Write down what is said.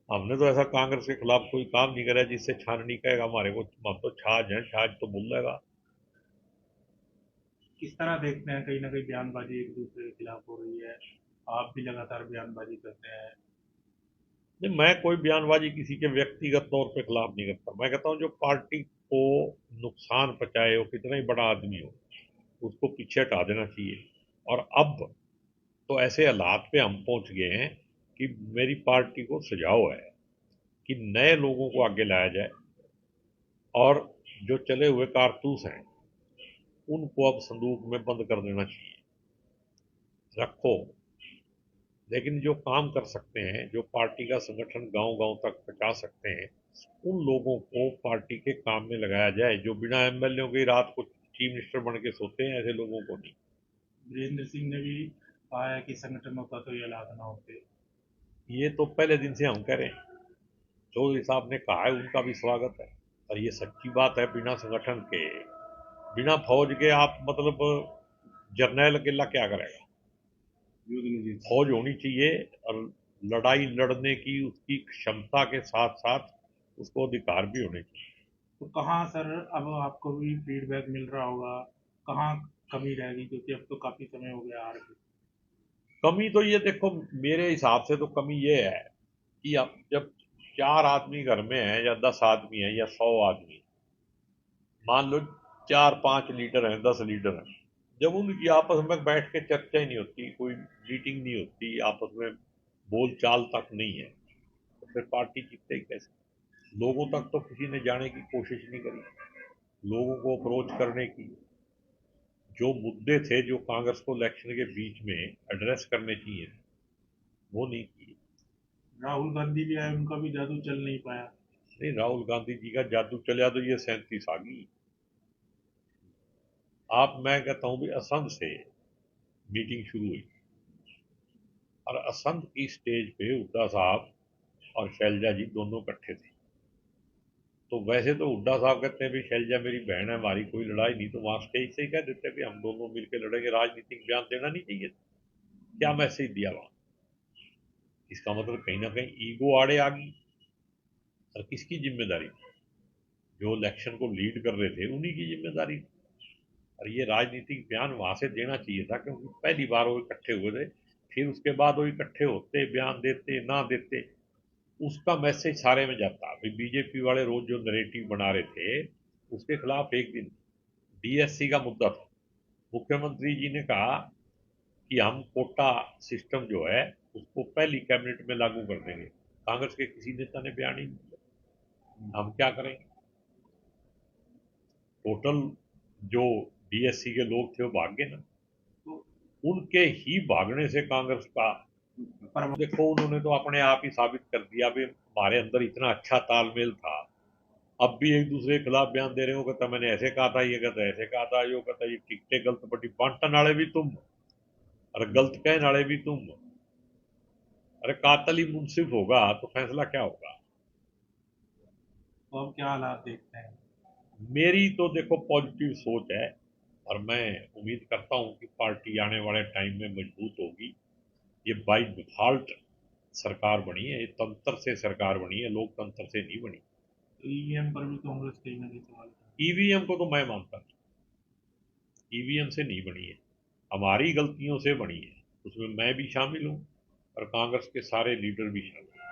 हमने तो ऐसा कांग्रेस के खिलाफ कोई काम नहीं करा जिससे छाननी कहेगा हमारे को, हम तो छाछ हैं, छाछ तो बोल देगा। किस तरह देखते हैं, कहीं ना कहीं बयानबाजी एक दूसरे के खिलाफ हो रही है, आप भी लगातार बयानबाजी करते हैं। नहीं, मैं कोई बयानबाजी किसी के व्यक्तिगत तौर पे खिलाफ नहीं करता। मैं कहता हूँ जो पार्टी को नुकसान पहुंचाए, वो कितना ही बड़ा आदमी हो, उसको पीछे हटा देना चाहिए। और अब तो ऐसे हालात पे हम पहुंच गए हैं कि मेरी पार्टी को सुझाव है कि नए लोगों को आगे लाया जाए, और जो चले हुए कारतूस हैं उनको अब संदूक में बंद कर देना चाहिए। रखो, लेकिन जो काम कर सकते हैं, जो पार्टी का संगठन गांव गांव तक पहुंचा सकते हैं, उन लोगों को पार्टी के काम में लगाया जाए। जो बिना एमएलए की रात को चीफ मिनिस्टर बन के सोते हैं, ऐसे लोगों को नहीं। वीरेंद्र सिंह ने भी कहा है कि संगठन होता तो ये लाभ ना होते। ये तो पहले दिन से हम कह रहे हैं। चौधरी साहब ने कहा है, उनका भी स्वागत है। और ये सच्ची बात है, बिना संगठन के, बिना फौज के आप मतलब जर्नैल अकेला क्या करेगा। युद्ध नहीं जीत फौज सकते। होनी चाहिए, और लड़ाई लड़ने की उसकी क्षमता के साथ साथ उसको अधिकार भी होने चाहिए। तो कहाँ सर, अब आपको भी फीडबैक मिल रहा होगा, कहाँ कमी रह गई, क्योंकि अब तो काफी समय हो गया हार के। कमी तो ये देखो, मेरे हिसाब से तो कमी ये है कि अब जब 4 आदमी घर में हैं, या 10 आदमी हैं, या 100 आदमी, मान लो 4-5 लीडर हैं, 10 लीडर हैं, जब उनकी आपस में बैठ के चर्चा ही नहीं होती, कोई मीटिंग नहीं होती, आपस में बोल चाल तक नहीं है, तो फिर पार्टी जीतेगी कैसे? लोगों तक तो किसी ने जाने की कोशिश नहीं करी, लोगों को अप्रोच करने की। जो मुद्दे थे जो कांग्रेस को इलेक्शन के बीच में एड्रेस करने चाहिए, वो नहीं किए। राहुल गांधी भी आए, उनका भी जादू चल नहीं पाया। नहीं, राहुल गांधी जी का जादू चला तो ये 37 आ गई। आप, मैं कहता हूं भी, असंध से मीटिंग शुरू हुई, और असंध की स्टेज पे हुड्डा साहब और शैलजा जी दोनों इकट्ठे थे। तो वैसे तो हुड्डा साहब कहते हैं भी शैलजा मेरी बहन है, हमारी कोई लड़ाई नहीं, तो वहां स्टेज से ही कह देते हैं कि हम दोनों मिलकर लड़ेंगे, राजनीतिक बयान देना नहीं चाहिए। क्या मैसेज दिया वहां? इसका मतलब कहीं ना कहीं ईगो आड़े आ गई। और किसकी जिम्मेदारी थी? जो इलेक्शन को लीड कर रहे थे उन्हीं की जिम्मेदारी थी। और ये राजनीतिक बयान वहां से देना चाहिए था, क्योंकि पहली बार वो इकट्ठे हुए थे। फिर उसके बाद वो इकट्ठे होते, बयान देते ना देते, उसका मैसेज सारे में जाता। अभी बीजेपी वाले रोज जो नरेटिव बना रहे थे, उसके खिलाफ एक दिन डीएससी का मुद्दा था। मुख्यमंत्री जी ने कहा कि हम कोटा सिस्टम जो है उसको पहली कैबिनेट में लागू कर देंगे। कांग्रेस के किसी नेता ने बयान ही नहीं दिया। हम क्या करेंगे? टोटल जो डीएससी के लोग थे वो भाग गए ना। तो उनके ही भागने से कांग्रेस का, पर देखो, उन्होंने तो अपने आप ही साबित कर दिया भी हमारे अंदर इतना अच्छा तालमेल था। अब भी एक दूसरे के खिलाफ बयान दे रहे हो, कहता मैंने ऐसे कहा था, ये कहता ऐसे कहा था, यो कहता ये टिकटे गलत पटी, बांटन वाले भी तुम, और गलत कहने वाले भी तुम। अरे कातल ही मुंसिफ होगा तो फैसला क्या होगा? अब क्या हालात देखते हैं। मेरी तो देखो पॉजिटिव सोच है, और मैं उम्मीद करता हूं कि पार्टी आने वाले टाइम में मजबूत होगी। ये बाई डिफॉल्ट सरकार बनी है, ये तंत्र से सरकार बनी है, लोकतंत्र से नहीं बनी। ईवीएम पर भी कांग्रेस कहीं ना कहीं सवाल था। ईवीएम को तो मैं मानता नहीं, ईवीएम से नहीं बनी है, हमारी गलतियों से बनी है। उसमें मैं भी शामिल हूँ, और कांग्रेस के सारे लीडर भी शामिल हैं।